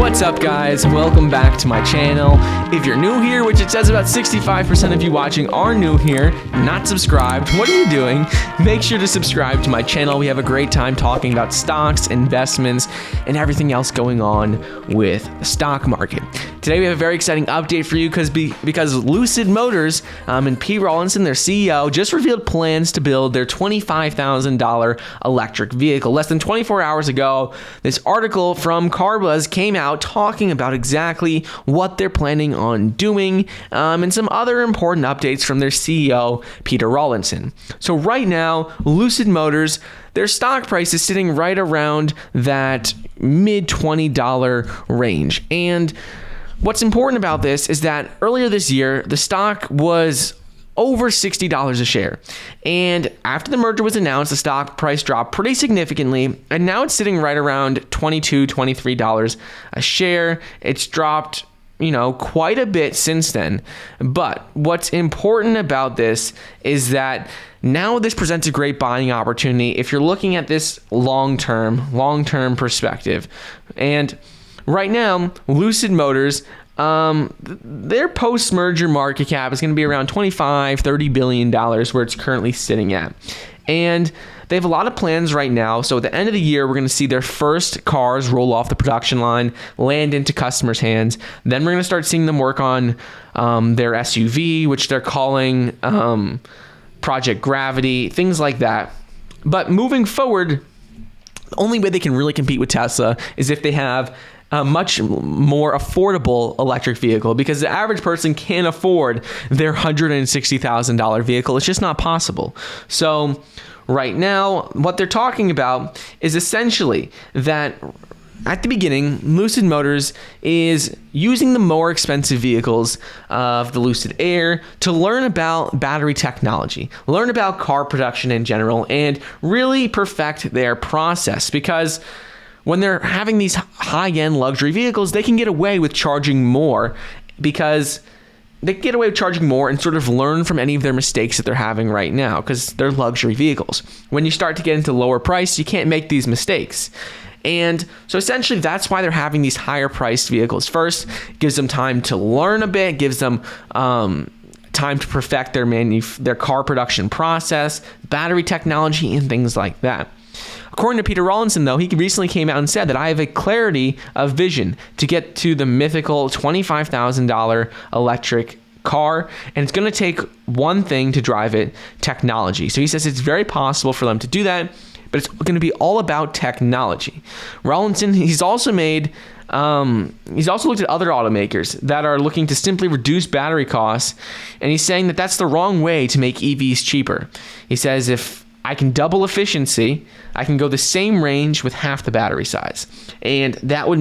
What's up, guys? Welcome back to my channel. If you're new here, which it says about 65% of you watching are new here, not subscribed, what are you doing? Make sure to subscribe to my channel. We have a great time talking about stocks, investments, and everything else going on with the stock market. Today we have a very exciting update for you because Lucid Motors and Pete Rawlinson, their CEO, just revealed plans to build their $25,000 electric vehicle. Less than 24 hours ago, this article from CarBuzz came out talking about exactly what they're planning on doing and some other important updates from their CEO, Peter Rawlinson. So right now, Lucid Motors, their stock price is sitting right around that mid $20 range. And what's important about this is that earlier this year, the stock was over $60 a share. And after the merger was announced, the stock price dropped pretty significantly. And now it's sitting right around $22, $23 a share. It's dropped, quite a bit since then. But what's important about this is that now this presents a great buying opportunity if you're looking at this long-term perspective. And right now, Lucid Motors, their post-merger market cap is going to be around $25-30 billion where it's currently sitting at. And they have a lot of plans right now. So at the end of the year, we're going to see their first cars roll off the production line, land into customers' hands. Then we're going to start seeing them work on their SUV, which they're calling Project Gravity, things like that. But moving forward, the only way they can really compete with Tesla is if they have a much more affordable electric vehicle, because the average person can't afford their $160,000 vehicle. It's just not possible. So right now, what they're talking about is essentially that at the beginning, Lucid Motors is using the more expensive vehicles of the Lucid Air to learn about battery technology, learn about car production in general, and really perfect their process. Because when they're having these high-end luxury vehicles, they can get away with charging more because they can get away with charging more and sort of learn from any of their mistakes that they're having right now because they're luxury vehicles. When you start to get into lower price, you can't make these mistakes. And so essentially that's why they're having these higher priced vehicles first. It gives them time to learn a bit, gives them time to perfect their car production process, battery technology, and things like that. According to Peter Rawlinson, though, he recently came out and said that I have a clarity of vision to get to the mythical $25,000 electric car, and it's going to take one thing to drive it: technology. So he says it's very possible for them to do that, but it's going to be all about technology. Rawlinson, he's also looked at other automakers that are looking to simply reduce battery costs, and he's saying that that's the wrong way to make EVs cheaper. He says if I can double efficiency, I can go the same range with half the battery size. And that would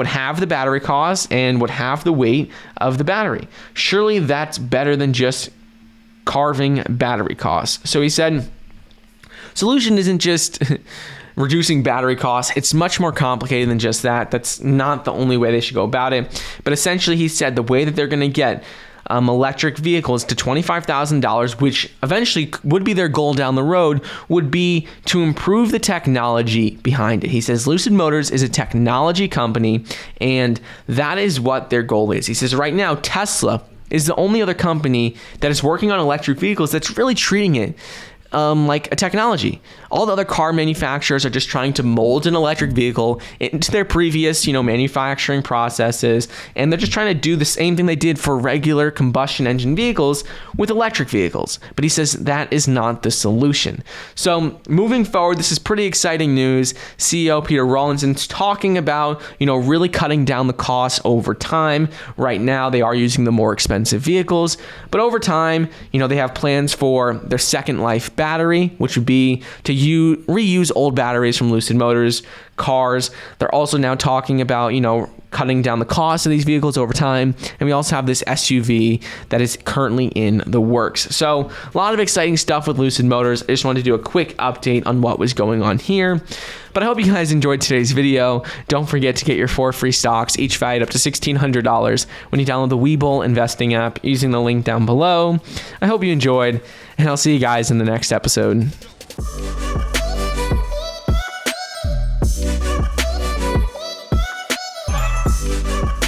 halve the battery cost and would halve the weight of the battery. Surely that's better than just carving battery costs. So he said, solution isn't just reducing battery costs. It's much more complicated than just that. That's not the only way they should go about it. But essentially, he said the way that they're going to get electric vehicles to $25,000, which eventually would be their goal down the road, would be to improve the technology behind it. He says Lucid Motors is a technology company, and that is what their goal is. He says right now, Tesla is the only other company that is working on electric vehicles that's really treating it like a technology. All the other car manufacturers are just trying to mold an electric vehicle into their previous, manufacturing processes, and they're just trying to do the same thing they did for regular combustion engine vehicles with electric vehicles. But he says that is not the solution. So moving forward, this is pretty exciting news. CEO Peter Rawlinson's talking about, really cutting down the costs over time. Right now, they are using the more expensive vehicles, but over time, they have plans for their second life battery, which would be to reuse old batteries from Lucid Motors cars. They're also now talking about, cutting down the cost of these vehicles over time. And we also have this SUV that is currently in the works. So a lot of exciting stuff with Lucid Motors. I just wanted to do a quick update on what was going on here. But I hope you guys enjoyed today's video. Don't forget to get your 4 free stocks, each valued up to $1,600 when you download the Webull investing app using the link down below. I hope you enjoyed, and I'll see you guys in the next episode. Bye.